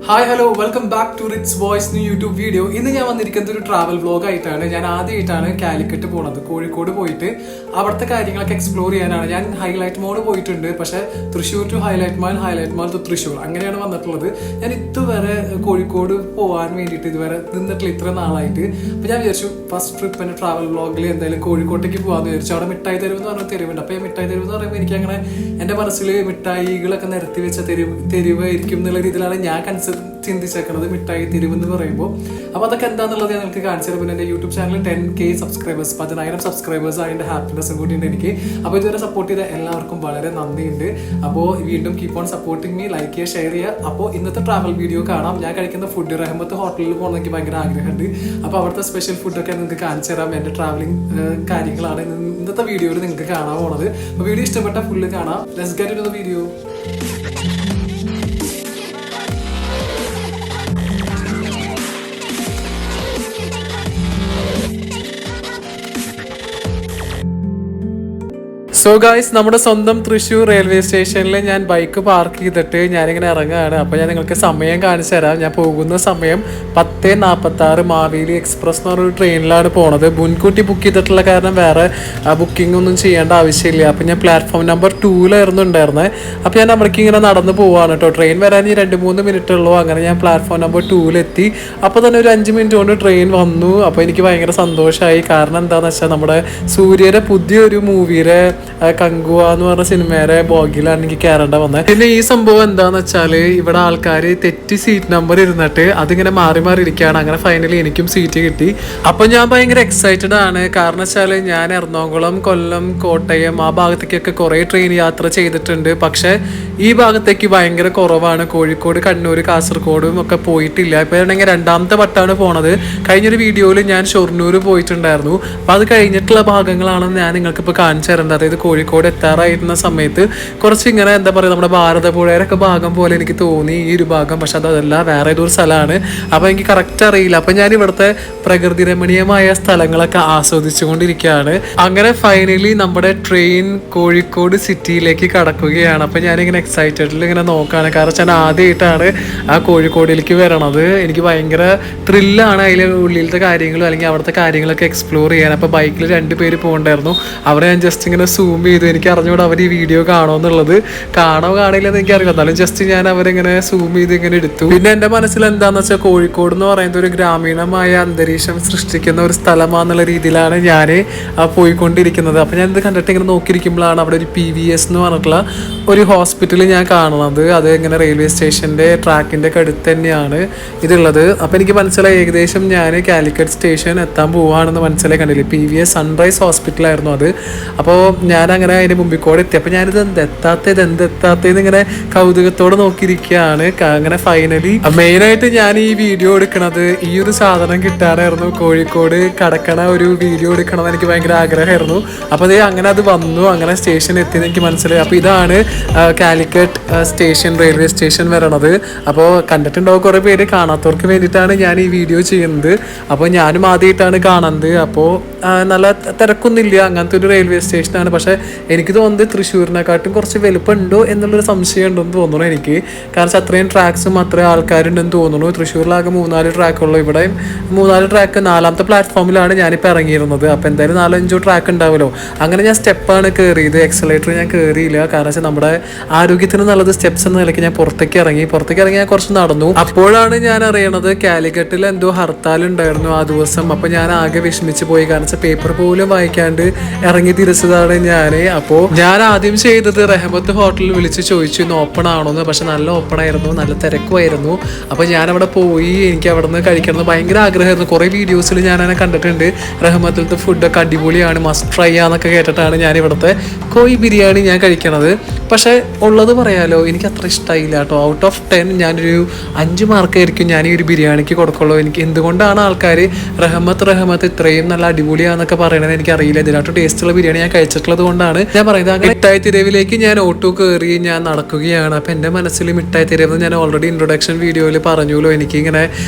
Hi hello welcome back to Ritz Voice new YouTube video. ഇന്ന് ഞാൻ വന്നിരിക്കുന്നത് ഒരു ട്രാവൽ വ്ലോഗ് ആയിട്ടാണ്. ഞാൻ ആദ്യമായിട്ടാണ് കാലിക്കറ്റ് പോണത്. കോഴിക്കോട് പോയിട്ട് അവിടുത്തെ കാര്യങ്ങളൊക്കെ എക്സ്പ്ലോർ ചെയ്യാനാണ്. ഞാൻ ഹൈലൈറ്റ് മോൾ പോയിട്ടുണ്ട്, പക്ഷെ Thrissur to Highlight mall to Thrissur അങ്ങനെയാണ് വന്നിട്ടുള്ളത്. ഞാൻ ഇതുവരെ കോഴിക്കോട് പോകാൻ വേണ്ടിയിട്ട് ഇതുവരെ നിന്നിട്ടില്ല ഇത്ര നാളായിട്ട്. അപ്പൊ ഞാൻ വിചാരിച്ചു ഫസ്റ്റ് ട്രിപ്പ് എൻ്റെ ട്രാവൽ വ്ലോഗിൽ എന്തായാലും കോഴിക്കോട്ടേക്ക് പോകാമെന്ന് വിചാരിച്ചു. അവിടെ മിഠായി തെരുവ് എന്ന് പറഞ്ഞ തെരുവുണ്ട്. അപ്പൊ മിഠായി തെരുവ് എന്ന് പറയുമ്പോൾ എനിക്ക് അങ്ങനെ എൻ്റെ മനസ്സിൽ മിഠായികളൊക്കെ നിരത്തി വെച്ച തെരുവ് ആയിരിക്കും എന്നുള്ള രീതിയിലാണ് ഞാൻ ചിന്തിച്ചേക്കുന്നത് മിഠായി തെരുവ് എന്ന് പറയുമ്പോൾ. അപ്പോൾ അതൊക്കെ എന്താണെന്നുള്ളത് ഞാൻ നിങ്ങൾക്ക് കാണിച്ചു തരാം. പിന്നെ എൻ്റെ YouTube channel 10K subscribers 10,000 subscribers അതിൻ്റെ ഹാപ്പിനെസ്സും കൂടി ഉണ്ട് എനിക്ക്. അപ്പോൾ ഇതുവരെ സപ്പോർട്ട് ചെയ്ത എല്ലാവർക്കും വളരെ നന്ദിയുണ്ട്. അപ്പോൾ വീണ്ടും keep on supporting me, like ചെയ്യുക, ഷെയർ ചെയ്യുക. അപ്പോൾ ഇന്നത്തെ ട്രാവൽ വീഡിയോ കാണാം. ഞാൻ കഴിക്കുന്ന ഫുഡ് റഹ്മത്ത് ഹോട്ടലിൽ പോകണം എനിക്ക് ഭയങ്കര ആഗ്രഹമുണ്ട്. അപ്പോൾ അവിടുത്തെ സ്പെഷ്യൽ ഫുഡൊക്കെ നിങ്ങൾക്ക് കാണിച്ചു തരാം. എൻ്റെ ട്രാവലിംഗ് കാര്യങ്ങളാണ് ഇന്നത്തെ വീഡിയോയിൽ നിങ്ങൾക്ക് കാണാൻ പോണത്. അപ്പോൾ വീഡിയോ ഇഷ്ടപ്പെട്ട ഫുള്ള് കാണാം. Let's get into the video. So guys, നമ്മുടെ സ്വന്തം തൃശ്ശൂർ റെയിൽവേ സ്റ്റേഷനിൽ ഞാൻ ബൈക്ക് പാർക്ക് ചെയ്തിട്ട് ഞാനിങ്ങനെ ഇറങ്ങുകയാണ്. അപ്പോൾ ഞാൻ നിങ്ങൾക്ക് സമയം കാണിച്ചു തരാം. ഞാൻ പോകുന്ന സമയം 10:46 മാവേലി എക്സ്പ്രസ് എന്ന് പറഞ്ഞൊരു ട്രെയിനിലാണ് പോണത്. മുൻകൂട്ടി ബുക്ക് ചെയ്തിട്ടുള്ള കാരണം വേറെ ബുക്കിംഗ് ഒന്നും ചെയ്യേണ്ട ആവശ്യമില്ല. അപ്പോൾ ഞാൻ പ്ലാറ്റ്ഫോം നമ്പർ 2 ഉണ്ടായിരുന്നത്. അപ്പോൾ ഞാൻ അവിടേക്ക് ഇങ്ങനെ നടന്ന് പോവാണ് കേട്ടോ. ട്രെയിൻ വരാൻ 2-3 മിനിറ്റ് ഉള്ളൂ. അങ്ങനെ ഞാൻ പ്ലാറ്റ്ഫോം നമ്പർ 2 അപ്പോൾ തന്നെ ഒരു 5 മിനിറ്റ് കൊണ്ട് ട്രെയിൻ വന്നു. അപ്പോൾ എനിക്ക് ഭയങ്കര സന്തോഷമായി. കാരണം എന്താണെന്ന് വെച്ചാൽ നമ്മുടെ സൂര്യയുടെ പുതിയൊരു മൂവിയുടെ കങ്കുവ എന്ന് പറഞ്ഞ സിനിമയുടെ ബോഗിലാണ് എനിക്ക് കയറേണ്ട വന്നത്. പിന്നെ ഈ സംഭവം എന്താന്ന് വെച്ചാല് ഇവിടെ ആൾക്കാർ തെറ്റി സീറ്റ് നമ്പർ ഇരുന്നിട്ട് അതിങ്ങനെ മാറി മാറി ഇരിക്കുകയാണ്. അങ്ങനെ ഫൈനലി എനിക്കും സീറ്റ് കിട്ടി. അപ്പൊ ഞാൻ ഭയങ്കര എക്സൈറ്റഡ് ആണ്. കാരണം വെച്ചാല് ഞാൻ എറണാകുളം, കൊല്ലം, കോട്ടയം ആ ഭാഗത്തേക്കൊക്കെ കുറെ ട്രെയിൻ യാത്ര ചെയ്തിട്ടുണ്ട്. പക്ഷെ ഈ ഭാഗത്തേക്ക് ഭയങ്കര കുറവാണ്. കോഴിക്കോട്, കണ്ണൂർ, കാസർഗോഡും ഒക്കെ പോയിട്ടില്ല. ഇപ്പൊ ആണെങ്കിൽ 2ാമത്തെ വട്ടമാണ് പോണത്. കഴിഞ്ഞൊരു വീഡിയോയിൽ ഞാൻ ഷൊർണൂർ പോയിട്ടുണ്ടായിരുന്നു. അപ്പൊ അത് കഴിഞ്ഞിട്ടുള്ള ഭാഗങ്ങളാണെന്ന് ഞാൻ നിങ്ങൾക്ക് ഇപ്പൊ കാണിച്ചു തരേണ്ടത്. അതായത് കോഴിക്കോട് എത്താറായിരുന്ന സമയത്ത് കുറച്ച് ഇങ്ങനെ എന്താ പറയുക, നമ്മുടെ ഭാരതപ്പുഴയൊക്കെ ഭാഗം പോലെ എനിക്ക് തോന്നി ഈ ഒരു ഭാഗം. പക്ഷെ അതല്ല, വേറെ ഏതൊരു സ്ഥലമാണ്. അപ്പോൾ എനിക്ക് കറക്റ്റ് അറിയില്ല. അപ്പം ഞാൻ ഇവിടുത്തെ പ്രകൃതി രമണീയമായ സ്ഥലങ്ങളൊക്കെ ആസ്വദിച്ചുകൊണ്ടിരിക്കുകയാണ്. അങ്ങനെ ഫൈനലി നമ്മുടെ ട്രെയിൻ കോഴിക്കോട് സിറ്റിയിലേക്ക് കടക്കുകയാണ്. അപ്പം ഞാനിങ്ങനെ എക്സൈറ്റഡിൽ ഇങ്ങനെ നോക്കുകയാണ്. കാരണം ഞാൻ ആദ്യമായിട്ടാണ് ആ കോഴിക്കോടിലേക്ക് വരണത്. എനിക്ക് ഭയങ്കര ത്രില്ലാണ് അതിലെ ഉള്ളിലത്തെ കാര്യങ്ങളും അല്ലെങ്കിൽ അവിടുത്തെ കാര്യങ്ങളൊക്കെ എക്സ്പ്ലോർ ചെയ്യാൻ. അപ്പോൾ ബൈക്കിൽ 2 പേര് പോകണ്ടായിരുന്നു. അവരെ ഞാൻ ജസ്റ്റ് ഇങ്ങനെ സൂം ചെയ്തു. എനിക്ക് അറിഞ്ഞൂടെ അവർ ഈ വീഡിയോ കാണുമെന്നുള്ളത്. കാണില്ലെന്ന് എനിക്കറിയില്ല. എന്നാലും ജസ്റ്റ് ഞാൻ അവരിങ്ങനെ സൂം ചെയ്ത് ഇങ്ങനെ എടുത്തു. പിന്നെ എൻ്റെ മനസ്സിൽ എന്താണെന്ന് വെച്ചാൽ കോഴിക്കോട് എന്ന് പറയുന്നത് ഒരു ഗ്രാമീണമായ അന്തരീക്ഷം സൃഷ്ടിക്കുന്ന ഒരു സ്ഥലമാണെന്നുള്ള രീതിയിലാണ് ഞാൻ പോയിക്കൊണ്ടിരിക്കുന്നത്. അപ്പം ഞാൻ ഇത് കണ്ടിട്ട് ഇങ്ങനെ നോക്കിയിരിക്കുമ്പോഴാണ് അവിടെ ഒരു PVS എന്ന് പറഞ്ഞിട്ടുള്ള ഒരു ഹോസ്പിറ്റൽ ഞാൻ കാണുന്നത്. അത് ഇങ്ങനെ റെയിൽവേ സ്റ്റേഷൻ്റെ ട്രാക്കിൻ്റെ ഒക്കെ അടുത്ത് തന്നെയാണ് ഇതുള്ളത്. അപ്പോൾ എനിക്ക് മനസ്സിലായി ഏകദേശം ഞാൻ കാലിക്കറ്റ് സ്റ്റേഷൻ എത്താൻ പോവുകയാണെന്ന് മനസ്സിലായി. കണ്ടില്ലേ, PVS സൺറൈസ് ഹോസ്പിറ്റലായിരുന്നു അത്. അപ്പോൾ ഞാനങ്ങനെ അതിൻ്റെ മുമ്പിൽ കൂടെ എത്തി. അപ്പോൾ ഞാനിത് എന്തെത്താത്തതെന്ന് ഇങ്ങനെ കൗതുകത്തോടെ നോക്കിയിരിക്കുകയാണ്. അങ്ങനെ ഫൈനലി മെയിനായിട്ട് ഞാൻ ഈ വീഡിയോ എടുക്കണത് ഈ ഒരു സാധനം കിട്ടാനായിരുന്നു. കോഴിക്കോട് കടക്കണ ഒരു വീഡിയോ എടുക്കണമെന്ന് എനിക്ക് ഭയങ്കര ആഗ്രഹമായിരുന്നു. അപ്പോൾ അങ്ങനെ അത് വന്നു. അങ്ങനെ സ്റ്റേഷൻ എത്തിയെന്ന് എനിക്ക് മനസ്സിലായി. അപ്പോൾ ഇതാണ് കാലിക്കറ്റ് സ്റ്റേഷൻ, റെയിൽവേ സ്റ്റേഷൻ വരണത്. അപ്പോൾ കണ്ടിട്ടുണ്ടാവും കുറേ പേര്. കാണാത്തവർക്ക് വേണ്ടിയിട്ടാണ് ഞാൻ ഈ വീഡിയോ ചെയ്യുന്നത്. അപ്പോൾ ഞാനും ആദ്യമായിട്ടാണ് കാണുന്നത്. അപ്പോൾ നല്ല തിരക്കൊന്നുമില്ല, അങ്ങനത്തെ ഒരു റെയിൽവേ സ്റ്റേഷനാണ്. പക്ഷേ എനിക്ക് തോന്നുന്നത് തൃശ്ശൂരിനെക്കാട്ടും കുറച്ച് വലുപ്പമുണ്ടോ എന്നുള്ളൊരു സംശയം ഉണ്ടെന്ന് തോന്നുന്നു എനിക്ക്. കാരണം അത്രയും ട്രാക്സും അത്രയും ആൾക്കാരുണ്ടെന്ന് തോന്നുന്നു. തൃശ്ശൂരിലാകെ 3-4 ട്രാക്കുള്ളൂ. ഇവിടെ 3-4 ട്രാക്ക്. 4ാമത്തെ പ്ലാറ്റ്ഫോമിലാണ് ഞാനിപ്പോൾ ഇറങ്ങിയിരുന്നത്. അപ്പോൾ എന്തായാലും 4-5 ട്രാക്ക് ഉണ്ടാവുമല്ലോ. അങ്ങനെ ഞാൻ സ്റ്റെപ്പാണ് കയറിയത്. എക്സലേറ്റർ ഞാൻ കയറിയില്ല. കാരണം വെച്ചാൽ നമ്മുടെ ആരോഗ്യത്തിന് നല്ലത് സ്റ്റെപ്സ് എന്ന നിലയ്ക്ക് ഞാൻ പുറത്തേക്ക് ഇറങ്ങി ഞാൻ കുറച്ച് നടന്നു. അപ്പോഴാണ് ഞാൻ അറിയണത് കാലിക്കറ്റിൽ എന്തോ ഹർത്താൽ ഉണ്ടായിരുന്നു ആ ദിവസം. അപ്പോൾ ഞാൻ ആകെ വിഷമിച്ച് പോയി. കാരണം വെച്ചാൽ പേപ്പർ പോലും വായിക്കാണ്ട് ഇറങ്ങി തിരിച്ചതാണ് ഞാൻ. അപ്പോൾ ഞാൻ ആദ്യം ചെയ്തത് റഹ്മത്ത് ഹോട്ടലിൽ വിളിച്ച് ചോദിച്ചു ഇന്ന് ഓപ്പൺ ആണോന്ന്. പക്ഷെ നല്ല ഓപ്പൺ ആയിരുന്നു, നല്ല തിരക്കുമായിരുന്നു. അപ്പോൾ ഞാൻ അവിടെ പോയി. എനിക്ക് അവിടെ നിന്ന് കഴിക്കണമെന്ന് ഭയങ്കര ആഗ്രഹമായിരുന്നു. കുറേ വീഡിയോസിൽ ഞാൻ അങ്ങനെ കണ്ടിട്ടുണ്ട്. റഹ്മത്തിലത്തെ ഫുഡൊക്കെ അടിപൊളിയാണ്, മസ്റ്റ് ട്രൈ ആന്നൊക്കെ കേട്ടിട്ടാണ് ഞാൻ ഇവിടുത്തെ കോഴി ബിരിയാണി ഞാൻ കഴിക്കണത്. പക്ഷേ ഉള്ളത് പറയാലോ, എനിക്ക് അത്ര ഇഷ്ടമായില്ല കേട്ടോ. ഔട്ട് ഓഫ് 10 ഞാനൊരു 5 മാർക്കായിരിക്കും ഞാൻ ഈ ഒരു ബിരിയാണിക്ക് കൊടുക്കുള്ളൂ. എനിക്ക് എന്തുകൊണ്ടാണ് ആൾക്കാർ റഹ്മത്ത് ഇത്രയും നല്ല അടിപൊളിയാന്നൊക്കെ പറയണത് എനിക്കറിയില്ല. ഇതിനകത്ത് ടേസ്റ്റുള്ള ബിരിയാണി ഞാൻ കഴിച്ചിട്ടുള്ളത് കൊണ്ടാണ് ഞാൻ പറയുന്നത്. അങ്ങനെ മിഠായി തെരുവിലേക്ക് ഞാൻ ഓട്ടോ കയറി ഞാൻ നടക്കുകയാണ്. അപ്പം എൻ്റെ മനസ്സിൽ മിഠായി തെരുവ് ഞാൻ ഓൾറെഡി ഇൻട്രൊഡക്ഷൻ വീഡിയോയിൽ പറഞ്ഞല്ലോ. എനിക്കിങ്ങനെ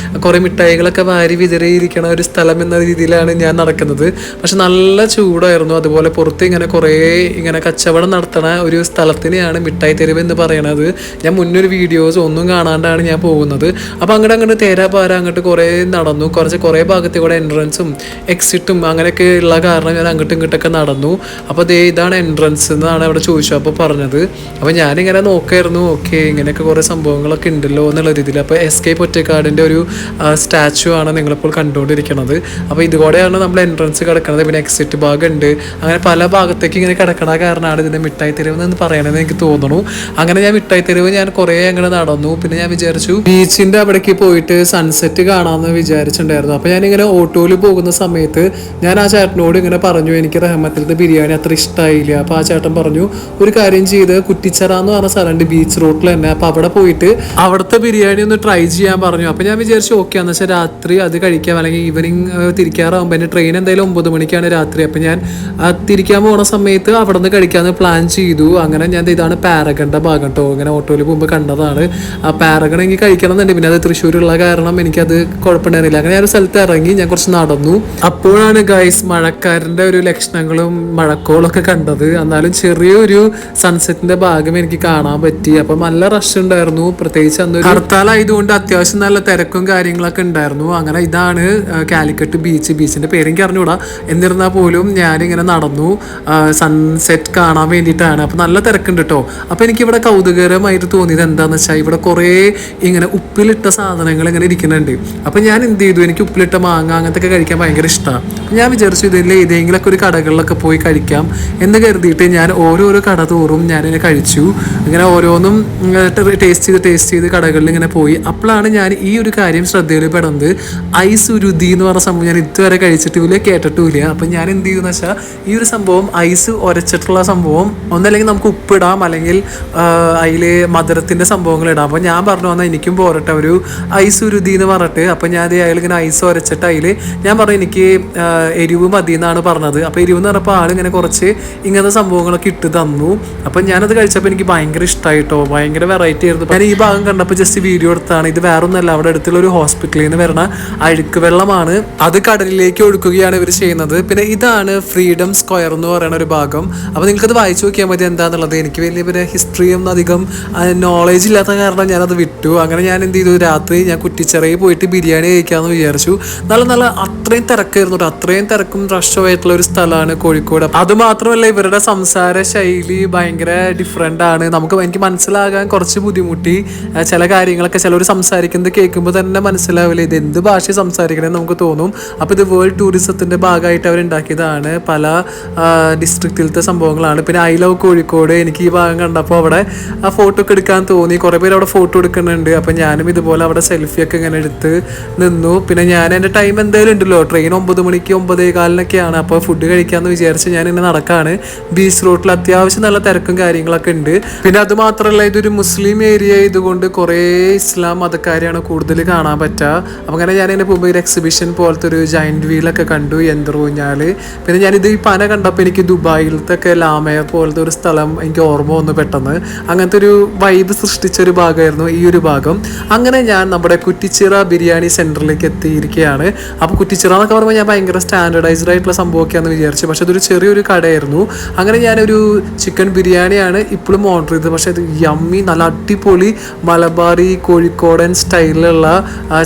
കുറേ മിഠായികളൊക്കെ വാരി വിതറിയിരിക്കണ ഒരു സ്ഥലം എന്ന രീതിയിലാണ് ഞാൻ നടക്കുന്നത്. പക്ഷെ നല്ല ചൂടായിരുന്നു. അതുപോലെ പുറത്ത് ഇങ്ങനെ കുറേ ഇങ്ങനെ കച്ചവടം നടത്തണ ഒരു സ്ഥലത്തിനെയാണ് മിഠായി തെരുവ് തെരുവ് എന്ന് പറയണത്. ഞാൻ മുന്നൊരു വീഡിയോസ് ഒന്നും കാണാണ്ടാണ് ഞാൻ പോകുന്നത്. അപ്പോൾ അങ്ങോട്ട് തേരാപാര അങ്ങോട്ട് കുറേ നടന്നു, കുറേ ഭാഗത്തെ കൂടെ എൻട്രൻസും എക്സിറ്റും അങ്ങനെയൊക്കെ ഉള്ള കാരണം ഞാൻ അങ്ങോട്ടും ഇങ്ങോട്ടൊക്കെ നടന്നു. അപ്പോൾ ഇതാണ് എൻട്രൻസ് എന്നാണ് അവിടെ ചോദിച്ചു അപ്പോൾ പറഞ്ഞത്. അപ്പോൾ ഞാനിങ്ങനെ നോക്കായിരുന്നു, ഓക്കെ ഇങ്ങനെയൊക്കെ കുറേ സംഭവങ്ങളൊക്കെ ഉണ്ടല്ലോ എന്നുള്ള രീതിയിൽ. അപ്പോൾ SK പൊറ്റക്കാടിൻ്റെ ഒരു സ്റ്റാച്ചു ആണ് നിങ്ങളിപ്പോൾ കണ്ടുകൊണ്ടിരിക്കുന്നത്. അപ്പോൾ ഇതുകൂടെയാണ് നമ്മൾ എൻട്രൻസ് കിടക്കുന്നത്. പിന്നെ എക്സിറ്റ് ഭാഗം ഉണ്ട്. അങ്ങനെ പല ഭാഗത്തേക്ക് ഇങ്ങനെ കിടക്കണ കാരണമാണ് ഇതിൻ്റെ മിഠായി തെരുവ് എന്ന് പറയണമെന്ന് എനിക്ക് തോന്നുന്നു. അങ്ങനെ ഞാൻ മിഠായി തെരുവ് ഞാൻ കുറേ അങ്ങനെ നടന്നു. പിന്നെ ഞാൻ വിചാരിച്ചു ബീച്ചിൻ്റെ അവിടേക്ക് പോയിട്ട് സൺസെറ്റ് കാണാമെന്ന് വിചാരിച്ചിട്ടുണ്ടായിരുന്നു. അപ്പോൾ ഞാനിങ്ങനെ ഓട്ടോയിൽ പോകുന്ന സമയത്ത് ഞാൻ ആ ചേട്ടനോട് ഇങ്ങനെ പറഞ്ഞു, എനിക്ക് റഹ്മത്തിലത്തെ ബിരിയാണി അത്ര ഇഷ്ടമായില്ല. അപ്പോൾ ആ ചേട്ടൻ പറഞ്ഞു, ഒരു കാര്യം ചെയ്ത് കുറ്റിച്ചിറ എന്ന് പറഞ്ഞ സ്ഥലമുണ്ട് ബീച്ച് റോഡിൽ തന്നെ, അപ്പോൾ അവിടെ പോയിട്ട് അവിടുത്തെ ബിരിയാണി ഒന്ന് ട്രൈ ചെയ്യാൻ പറഞ്ഞു. അപ്പോൾ ഞാൻ വിചാരിച്ചു ഓക്കെ എന്ന് വെച്ചാൽ രാത്രി അത് കഴിക്കാം, അല്ലെങ്കിൽ ഈവനിങ് തിരിക്കാറാകുമ്പോൾ എൻ്റെ ട്രെയിൻ എന്തായാലും 9 മണിക്കാണ് രാത്രി. അപ്പോൾ ഞാൻ തിരിക്കാൻ പോകുന്ന സമയത്ത് അവിടെ നിന്ന് കഴിക്കാമെന്ന് പ്ലാൻ ചെയ്തു. അങ്ങനെ ഞാൻ ഇതാണ് പാരഗണിൻ്റെ ഭാഗം കേട്ടോ, ഇങ്ങനെ ഓട്ടോയിൽ പോകുമ്പോൾ കണ്ടതാണ്. ആ പാരഗൺ എനിക്ക് കഴിക്കണം എന്നുണ്ട്. പിന്നെ അത് തൃശ്ശൂരുള്ള കാരണം എനിക്കത് കുഴപ്പമുണ്ടായിരുന്നില്ല. അങ്ങനെ ഞാൻ ഒരു സ്ഥലത്ത് ഇറങ്ങി ഞാൻ കുറച്ച് നടന്നു. അപ്പോഴാണ് ഗൈസ് മഴക്കാരൻ്റെ ഒരു ലക്ഷണങ്ങളും മഴക്കോളൊക്കെ കണ്ടത്. എന്നാലും ചെറിയൊരു സൺസെറ്റിന്റെ ഭാഗം എനിക്ക് കാണാൻ പറ്റി. അപ്പം നല്ല റഷ് ഉണ്ടായിരുന്നു, പ്രത്യേകിച്ച് അന്ന് ഹർത്താലായതുകൊണ്ട് അത്യാവശ്യം നല്ല തിരക്കും കാര്യങ്ങളൊക്കെ ഉണ്ടായിരുന്നു. അങ്ങനെ ഇതാണ് കാലിക്കറ്റ് ബീച്ചിന്റെ പേര് എനിക്ക് അറിഞ്ഞൂടാ, എന്നിരുന്നാൽ പോലും ഞാനിങ്ങനെ നടന്നു സൺസെറ്റ് കാണാൻ വേണ്ടിയിട്ടാണ്. അപ്പം നല്ല തിരക്കുണ്ട് കേട്ടോ. അപ്പം എനിക്കിവിടെ കൗതുകരമായിട്ട് തോന്നിയത് എന്താണെന്ന് വെച്ചാൽ ഇവിടെ കുറേ ഇങ്ങനെ ഉപ്പിലിട്ട സാധനങ്ങൾ ഇങ്ങനെ ഇരിക്കുന്നുണ്ട്. അപ്പം ഞാൻ എന്ത് ചെയ്തു, എനിക്ക് ഉപ്പിലിട്ട മാങ്ങ അങ്ങനത്തെ ഒക്കെ കഴിക്കാൻ ഭയങ്കര ഇഷ്ടമാണ്. ഞാൻ വിചാരിച്ചു ഇതിൽ ഏതെങ്കിലുമൊക്കെ ഒരു കടകളിലൊക്കെ പോയി കഴിക്കാം എന്ന് കരുതിയിട്ട് ഞാൻ ഓരോരോ കട തോറും ഞാനിങ്ങനെ കഴിച്ചു. ഇങ്ങനെ ഓരോന്നും ടേസ്റ്റ് ചെയ്ത് കടകളിൽ ഇങ്ങനെ പോയി. അപ്പോഴാണ് ഞാൻ ഈ ഒരു കാര്യം ശ്രദ്ധയിൽ പെടുന്നത്. ഐസ് ഉരുതി എന്ന് പറഞ്ഞ സംഭവം ഞാൻ ഇതുവരെ കഴിച്ചിട്ടില്ല, കേട്ടിട്ടില്ല. അപ്പം ഞാൻ എന്ത് ചെയ്യുമെന്ന് വെച്ചാൽ ഈ ഒരു സംഭവം ഐസ് ഉരച്ചിട്ടുള്ള സംഭവം ഒന്നല്ലെങ്കിൽ നമുക്ക് ഉപ്പിടാം, അല്ലെങ്കിൽ അതിൽ മധുരത്തിൻ്റെ സംഭവങ്ങൾ ഇടാം. അപ്പോൾ ഞാൻ പറഞ്ഞു വന്നാൽ എനിക്കും പോരട്ടെ ഒരു ഐസ് ഉരുതി എന്ന് പറഞ്ഞിട്ട്. അപ്പം ഞാൻ അയാളിങ്ങനെ ഐസ് ഉരച്ചിട്ട് അതിൽ ഞാൻ പറഞ്ഞു എനിക്ക് എരിവ് മതി എന്നാണ് പറഞ്ഞത്. അപ്പോൾ എരിവ് എന്ന് പറഞ്ഞപ്പോൾ ആളിങ്ങനെ കുറച്ച് ഇങ്ങനത്തെ സംഭവങ്ങളൊക്കെ ഇട്ട് തന്നു. അപ്പം ഞാനത് കഴിച്ചപ്പോൾ എനിക്ക് ഭയങ്കര ഇഷ്ടമായിട്ടോ, ഭയങ്കര വെറൈറ്റി ആയിരുന്നു. ഞാൻ ഈ ഭാഗം കണ്ടപ്പോൾ ജസ്റ്റ് വീഡിയോ എടുത്താണ്. ഇത് വേറൊന്നല്ല, അവിടെ അടുത്തുള്ള ഒരു ഹോസ്പിറ്റലിൽ നിന്ന് വരുന്ന അഴുക്ക് വെള്ളമാണ്, അത് കടലിലേക്ക് ഒഴുക്കുകയാണ് ഇവർ ചെയ്യുന്നത്. പിന്നെ ഇതാണ് ഫ്രീഡം സ്ക്വയർ എന്ന് പറയുന്ന ഒരു ഭാഗം. അപ്പോൾ നിങ്ങൾക്കത് വായിച്ചു നോക്കിയാൽ മതി എന്താണെന്നുള്ളത്. എനിക്ക് വലിയ പിന്നെ ഹിസ്റ്ററിയും അധികം നോളേജ് ഇല്ലാത്ത കാരണം ഞാനത് വിട്ടു. അങ്ങനെ ഞാൻ എന്ത് ചെയ്തു, രാത്രി ഞാൻ കുറ്റിച്ചിറയിൽ പോയിട്ട് ബിരിയാണി കഴിക്കാമെന്ന് വിചാരിച്ചു. നല്ല അത്രയും തിരക്കായിരുന്നു, അത്രയും തിരക്കും റഷുമായിട്ടുള്ള ഒരു സ്ഥലമാണ് കോഴിക്കോട്. അതുമാത്രമല്ല ഇവരുടെ സംസാര ശൈലി ഭയങ്കര ഡിഫറെൻ്റ് ആണ്. എനിക്ക് മനസ്സിലാകാൻ കുറച്ച് ബുദ്ധിമുട്ടി. ചില കാര്യങ്ങളൊക്കെ ചിലർ സംസാരിക്കുന്നത് കേൾക്കുമ്പോൾ തന്നെ മനസ്സിലാവില്ല ഇത് എന്ത് ഭാഷ സംസാരിക്കണമെന്ന് നമുക്ക് തോന്നും. അപ്പോൾ ഇത് വേൾഡ് ടൂറിസത്തിൻ്റെ ഭാഗമായിട്ട് അവരുണ്ടാക്കിയതാണ്. പല ഡിസ്ട്രിക്റ്റിലത്തെ സംഭവങ്ങളാണ്. പിന്നെ ഐ ലവ് കോഴിക്കോട്, എനിക്ക് ഈ ഭാഗം കണ്ടപ്പോൾ അവിടെ ആ ഫോട്ടോ ഒക്കെ എടുക്കാൻ തോന്നി. കുറേ പേര് അവിടെ ഫോട്ടോ എടുക്കുന്നുണ്ട്. അപ്പം ഞാനും ഇതുപോലെ അവിടെ സെൽഫിയൊക്കെ ഇങ്ങനെ എടുത്ത് നിന്നു. പിന്നെ ഞാൻ എൻ്റെ ടൈം എന്തായാലും ഉണ്ടല്ലോ, ട്രെയിൻ 9 മണിക്ക് 9:15 അപ്പോൾ ഫുഡ് കഴിക്കാമെന്ന് വിചാരിച്ച് ഞാൻ ഇങ്ങനെ നടക്കാണ്. ബീച്ച് റോഡിൽ അത്യാവശ്യം നല്ല തിരക്കും കാര്യങ്ങളൊക്കെ ഉണ്ട്. പിന്നെ അത് മാത്രമല്ല ഇതൊരു മുസ്ലിം ഏരിയ ആയതുകൊണ്ട് കുറേ ഇസ്ലാം മതക്കാരെയാണ് കൂടുതൽ കാണാൻ പറ്റുക. അപ്പം അങ്ങനെ ഞാൻ എൻ്റെ മുമ്പ് ഒരു എക്സിബിഷൻ പോലത്തെ ഒരു ജയൻറ്റ് വീലൊക്കെ കണ്ടു, യന്ത്രൂഞ്ഞാൽ. പിന്നെ ഞാനിത് ഈ പന കണ്ടപ്പോൾ എനിക്ക് ദുബായിലത്തൊക്കെ ലാമയർ പോലത്തെ ഒരു സ്ഥലം എനിക്ക് ഓർമ്മ വന്നു പെട്ടെന്ന്. അങ്ങനത്തെ ഒരു വൈബ് സൃഷ്ടിച്ചൊരു ഭാഗമായിരുന്നു ഈ ഒരു ഭാഗം. അങ്ങനെ ഞാൻ നമ്മുടെ കുറ്റിച്ചിറ ബിരിയാണി സെൻറ്ററിലേക്ക് എത്തിയിരിക്കുകയാണ്. അപ്പോൾ കുറ്റിച്ചിറ എന്നൊക്കെ പറയുമ്പോൾ ഞാൻ ഭയങ്കര സ്റ്റാൻഡേർഡൈസ്ഡ് ആയിട്ടുള്ള സംഭവമൊക്കെയാണെന്ന് വിചാരിച്ചു. പക്ഷെ അതൊരു ചെറിയൊരു കടയായിരുന്നു. അങ്ങനെ ഞാനൊരു ചിക്കൻ ബിരിയാണിയാണ് ഇപ്പോഴും ഓർഡർ ചെയ്തത്. പക്ഷേ അത് യമ്മി, നല്ല അടിപൊളി മലബാറി കോഴിക്കോടൻ സ്റ്റൈലിലുള്ള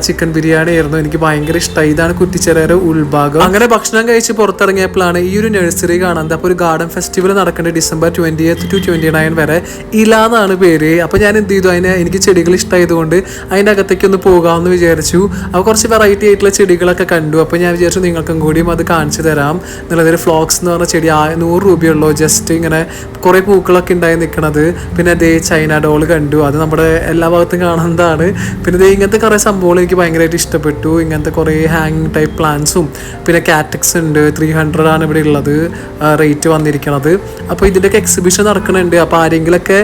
ചിക്കൻ ബിരിയാണി ആയിരുന്നു. എനിക്ക് ഭയങ്കര ഇഷ്ടമായി. ഇതാണ് കുറ്റിച്ചിറയുടെ ഉൾഭാഗം. അങ്ങനെ ഭക്ഷണം കഴിച്ച് പുറത്തിറങ്ങിയപ്പോഴാണ് ഈ ഒരു നഴ്സറി കാണുന്നത്. അപ്പോൾ ഒരു ഗാർഡൻ ഫെസ്റ്റിവൽ നടക്കേണ്ടത് December 20th to 29 വരെ. ഇല എന്നാണ് പേര്. അപ്പോൾ ഞാൻ എന്ത് ചെയ്തു, എനിക്ക് ചെടികൾ ഇഷ്ടമായതുകൊണ്ട് അതിൻ്റെ അകത്തേക്ക് ഒന്ന് പോകാമെന്ന് വിചാരിച്ചു. അപ്പോൾ കുറച്ച് വെറൈറ്റി ആയിട്ടുള്ള ചെടികളൊക്കെ കണ്ടു. അപ്പോൾ ഞാൻ വിചാരിച്ചു നിങ്ങൾക്കും കൂടിയും അത് കാണിച്ചു തരാം എന്നുള്ളതൊരു ഫ്ലോക്സ് എന്ന് പറഞ്ഞ ചെടി 100 രൂപയുള്ളൂ. ജസ്റ്റ് ഇങ്ങനെ കുറേ പൂക്കളൊക്കെ ഉണ്ടായി നിൽക്കണത്. പിന്നെ അതേ ചൈന ഡോൾ കണ്ടു, അത് നമ്മുടെ എല്ലാ ഭാഗത്തും കാണുന്നതാണ്. പിന്നെ ഇങ്ങനത്തെ കുറേ സംഭവങ്ങൾ എനിക്ക് ഭയങ്കരമായിട്ട് ഇഷ്ടപ്പെട്ടു. ഇങ്ങനത്തെ കുറേ ഹാങ്ങിങ് ടൈപ്പ് പ്ലാന്റ്സും പിന്നെ കാറ്റക്സ് ഉണ്ട്. 300 ആണ് ഇവിടെ ഉള്ളത് റേറ്റ് വന്നിരിക്കുന്നത്. അപ്പോൾ ഇതിൻ്റെയൊക്കെ എക്സിബിഷൻ നടക്കുന്നുണ്ട്. അപ്പോൾ ആരെങ്കിലൊക്കെ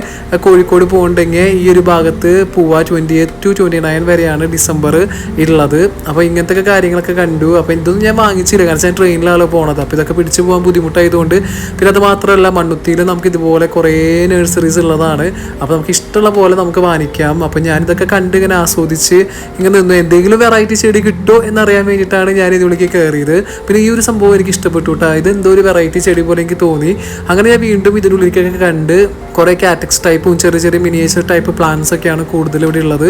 കോഴിക്കോട് പോകുന്നുണ്ടെങ്കിൽ ഈ ഒരു ഭാഗത്ത് പോവുക. 20th to 29 വരെയാണ് ഡിസംബർ ഉള്ളത്. അപ്പോൾ ഇങ്ങനത്തെ കാര്യങ്ങളൊക്കെ കണ്ടു. അപ്പോൾ ഇതൊന്നും ഞാൻ വാങ്ങിച്ചില്ല, കാരണം ഞാൻ ട്രെയിനിലാണ് പോണത്. അപ്പോൾ ഇതൊക്കെ പിടിച്ച് പോകാൻ ബുദ്ധിമുട്ടായതുകൊണ്ട്. പിന്നെ അത് മാത്രമല്ല മണ്ണുത്തിയിൽ നമുക്ക് ഇതുപോലെ കുറേ നഴ്സറീസ് ഉള്ളതാണ്. അപ്പോൾ നമുക്ക് ഇഷ്ടമുള്ള പോലെ നമുക്ക് വാങ്ങിക്കാം. അപ്പോൾ ഞാനിതൊക്കെ കണ്ട് ഇങ്ങനെ ആസ്വദിച്ച് ഇങ്ങനെ നിന്ന് എന്തെങ്കിലും വെറൈറ്റി ചെടി കിട്ടുമോ എന്നറിയാൻ വേണ്ടിയിട്ടാണ് ഞാൻ ഇതിലേക്ക് കയറിയത്. പിന്നെ ഈ ഒരു സംഭവം എനിക്ക് ഇഷ്ടപ്പെട്ടു കേട്ടോ. ഇത് എന്തോ ഒരു വെറൈറ്റി ചെടി പോലെ എനിക്ക് തോന്നി. അങ്ങനെ ഞാൻ വീണ്ടും ഇതിനുള്ളിലേക്കൊക്കെ കണ്ട് കുറേ കാറ്റക്സ് ടൈപ്പും ചെറിയ ചെറിയ മിനിയേച്ചർ ടൈപ്പ് പ്ലാന്റ്സ് ഒക്കെയാണ് കൂടുതൽ ഇവിടെ ഉള്ളത്.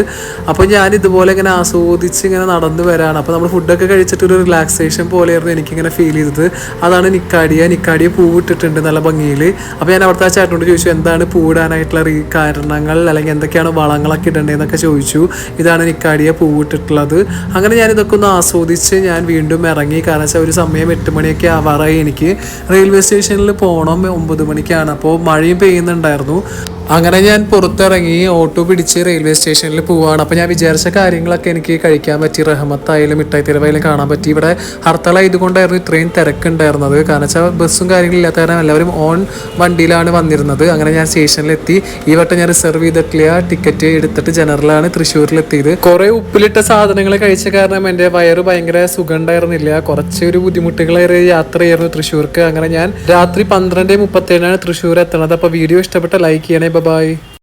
അപ്പോൾ ഞാൻ ഇതുപോലെ ഇങ്ങനെ ആസ്വദിച്ച് ഇങ്ങനെ നടന്നു വരാണ്. അപ്പോൾ നമ്മൾ ഫുഡൊക്കെ കഴിച്ചിട്ട് ഒരു റിലാക്സേഷൻ പോലെയായിരുന്നു എനിക്കിങ്ങനെ ഫീൽ ചെയ്തത്. അതാണ് നിക്കാടിയ പൂവിട്ടിട്ടുണ്ട് നല്ല ഭംഗിയിൽ. അപ്പോൾ ഞാൻ അവിടുത്തെ ആ ചേട്ടനോട് ചോദിച്ചു എന്താണ് പൂവിടാനായിട്ടുള്ള കാരണങ്ങൾ, അല്ലെങ്കിൽ എന്തൊക്കെയാണ് വളങ്ങളൊക്കെ ഇടേണ്ടതെന്നൊക്കെ ചോദിച്ചു. ഇതാണ് നിക്കാടിയ പൂവിട്ടിട്ടുള്ളത്. അങ്ങനെ ഞാൻ ഇതൊക്കെ ഒന്ന് ആസ്വദിച്ച് ഞാൻ വീണ്ടും ഇറങ്ങി. കാരണം വെച്ചാൽ ഒരു സമയം 8 മണിയൊക്കെ ആവാറായി. എനിക്ക് റെയിൽവേ സ്റ്റേഷനിൽ പോകണം 9 മണിക്കാണ്. അപ്പോൾ മഴയും പെയ്യുന്നുണ്ടായിരുന്നു. അങ്ങനെ ഞാൻ പുറത്തിറങ്ങി ഓട്ടോ പിടിച്ച് റെയിൽവേ സ്റ്റേഷനിൽ പോവുകയാണ്. അപ്പോൾ ഞാൻ വിചാരിച്ച കാര്യങ്ങളൊക്കെ എനിക്ക് കഴിക്കാൻ പറ്റി. റഹ്മത്തായാലും മിഠായി തെരുവായാലും കാണാൻ പറ്റി. ഇവിടെ ഹർത്താലായതുകൊണ്ടായിരുന്നു ഇത്രയും തിരക്കുണ്ടായിരുന്നത്. കാരണം വെച്ചാൽ ബസ്സും കാര്യങ്ങളില്ലാത്ത കാരണം എല്ലാവരും ഓൺ വണ്ടിയിലാണ് വന്നിരുന്നത്. അങ്ങനെ ഞാൻ സ്റ്റേഷനിലെത്തി. ഈ വട്ടം ഞാൻ റിസർവ് ചെയ്തിട്ടില്ല, ടിക്കറ്റ് എടുത്തിട്ട് ജനറലാണ് തൃശ്ശൂരിലെത്തിയത്. കുറേ ഉപ്പിലിട്ട സാധനങ്ങൾ കഴിച്ച കാരണം എൻ്റെ വയറ് ഭയങ്കര സുഖം ഉണ്ടായിരുന്നില്ല. കുറച്ചൊരു ബുദ്ധിമുട്ടുകളേറെ യാത്രയായിരുന്നു തൃശ്ശൂർക്ക്. അങ്ങനെ ഞാൻ രാത്രി 12:37 തൃശ്ശൂർ എത്തണത്. അപ്പോൾ വീഡിയോ ഇഷ്ടപ്പെട്ട ലൈക്ക് ചെയ്യണേ. ബൈ.